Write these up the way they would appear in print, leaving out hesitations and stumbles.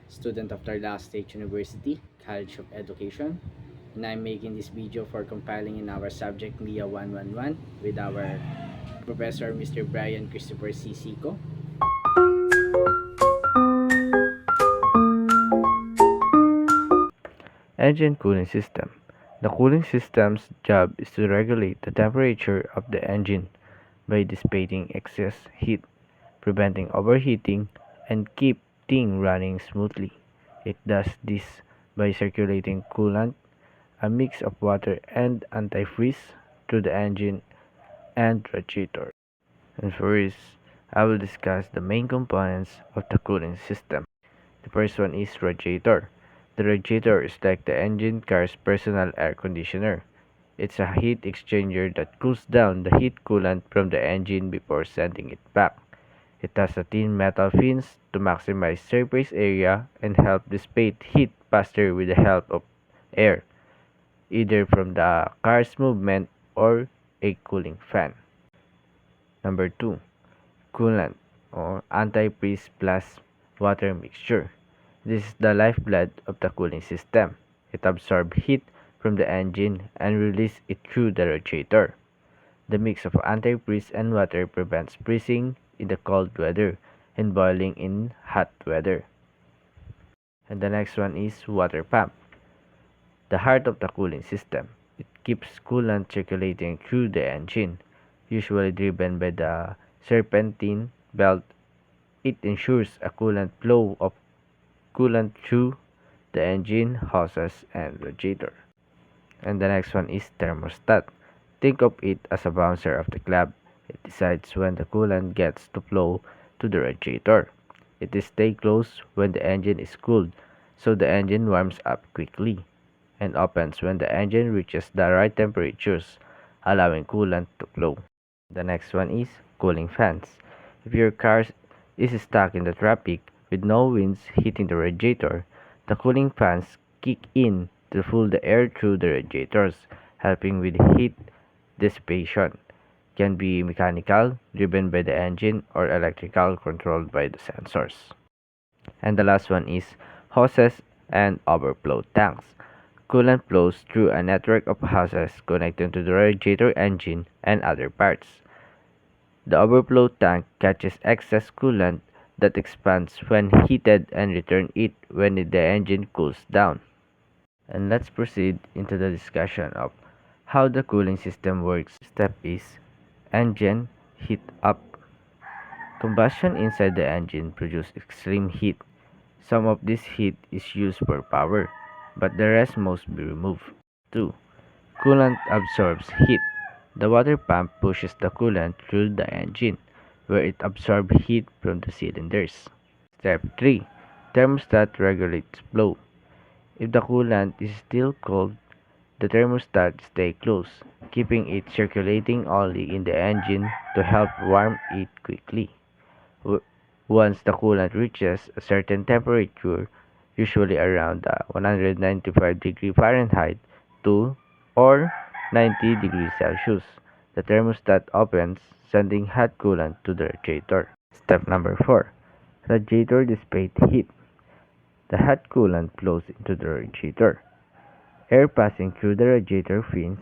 student of Tarlac State University, College of Education. And I'm making this video for compiling in our subject MIA 111 with our Professor Mr. Brian Christopher C. Sico. Engine cooling system. The cooling system's job is to regulate the temperature of the engine by dissipating excess heat, preventing overheating, and keeping running smoothly. It does this by circulating coolant, a mix of water and antifreeze, through the engine and radiator. And first, I will discuss the main components of the cooling system. The first one is radiator. The radiator is like the engine car's personal air conditioner. It's a heat exchanger that cools down the heat coolant from the engine before sending it back. It has a thin metal fins to maximize surface area and help dissipate heat faster with the help of air, either from the car's movement or a cooling fan. Number 2. Coolant or antifreeze plus water mixture. This is the lifeblood of the cooling system. It absorbs heat from the engine and releases it through the radiator. The mix of antifreeze and water prevents freezing in the cold weather and boiling in hot weather. And the next one is water pump, the heart of the cooling system. It keeps coolant circulating through the engine, usually driven by the serpentine belt. It ensures a coolant flow of coolant through the engine, hoses, and radiator. And the next one is thermostat. Think of it as a bouncer of the club. It decides when the coolant gets to flow to the radiator. It is stay closed when the engine is cooled, so the engine warms up quickly, and opens when the engine reaches the right temperatures, allowing coolant to flow. The next one is cooling fans. If your car is stuck in the traffic with no winds hitting the radiator, the cooling fans kick in to pull the air through the radiators, helping with heat dissipation. Can be mechanical, driven by the engine, or electrical, controlled by the sensors. And the last one is hoses and overflow tanks. Coolant flows through a network of hoses connected to the radiator engine and other parts. The overflow tank catches excess coolant that expands when heated and returns it when the engine cools down. And let's proceed into the discussion of how the cooling system works. Step is engine heat up. Combustion inside the engine produces extreme heat. Some of this heat is used for power, but the rest must be removed. 2. Coolant absorbs heat. The water pump pushes the coolant through the engine, where it absorbs heat from the cylinders. Step 3. Thermostat regulates flow. If the coolant is still cold, the thermostat stays closed, keeping it circulating only in the engine to help warm it quickly. Once the coolant reaches a certain temperature, usually around 195 degrees Fahrenheit to or 90 degrees Celsius, the thermostat opens, sending hot coolant to the radiator. Step number 4. Radiator dissipate heat. The hot coolant flows into the radiator. Air passing through the radiator fins,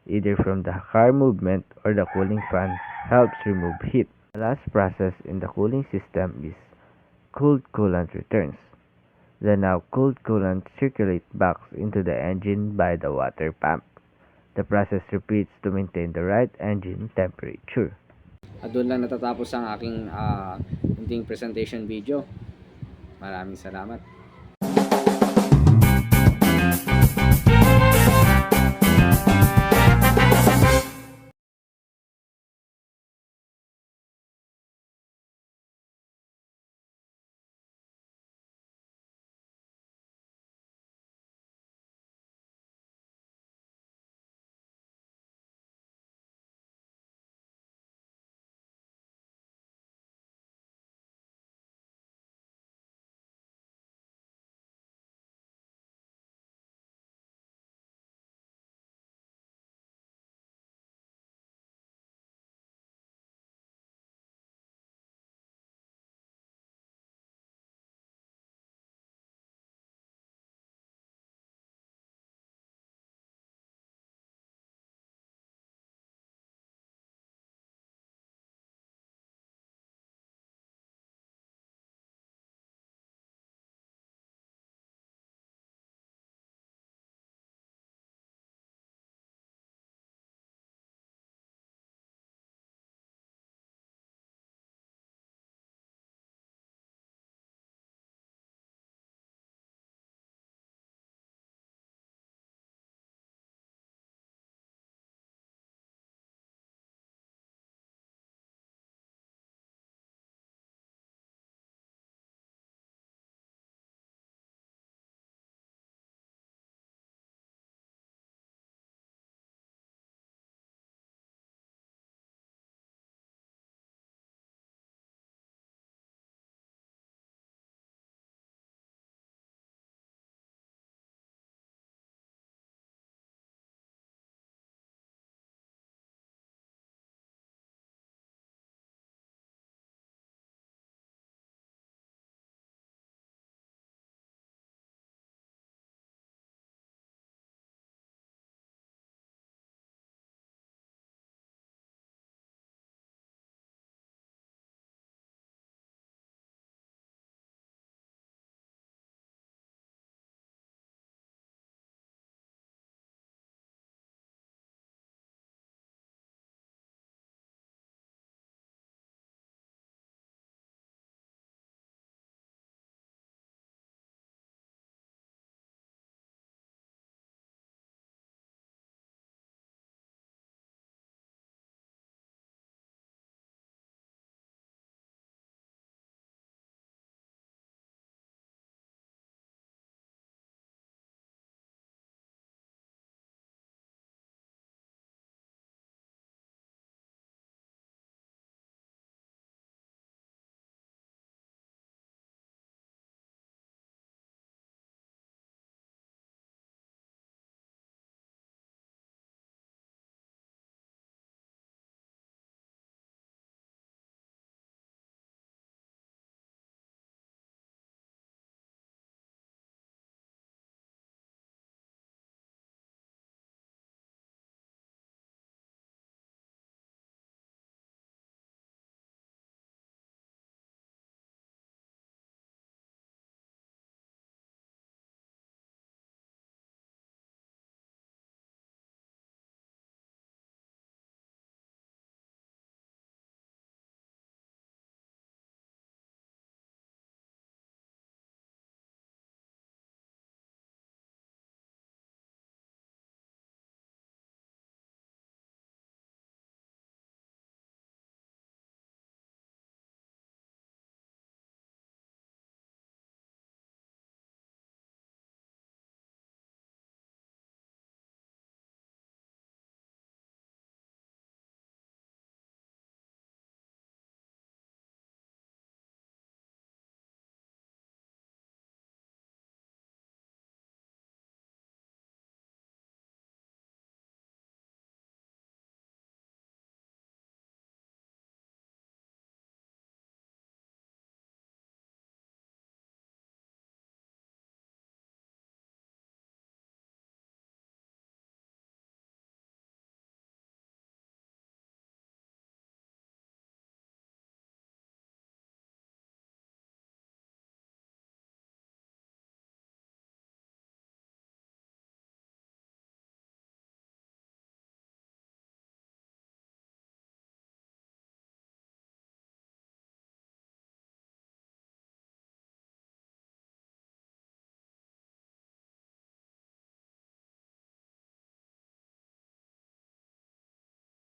either from the car movement or the cooling fan, helps remove heat. The last process in the cooling system is cooled coolant returns. The now cooled coolant circulates back into the engine by the water pump. The process repeats to maintain the right engine temperature. At doon lang natatapos ang aking munting presentation video. Maraming salamat.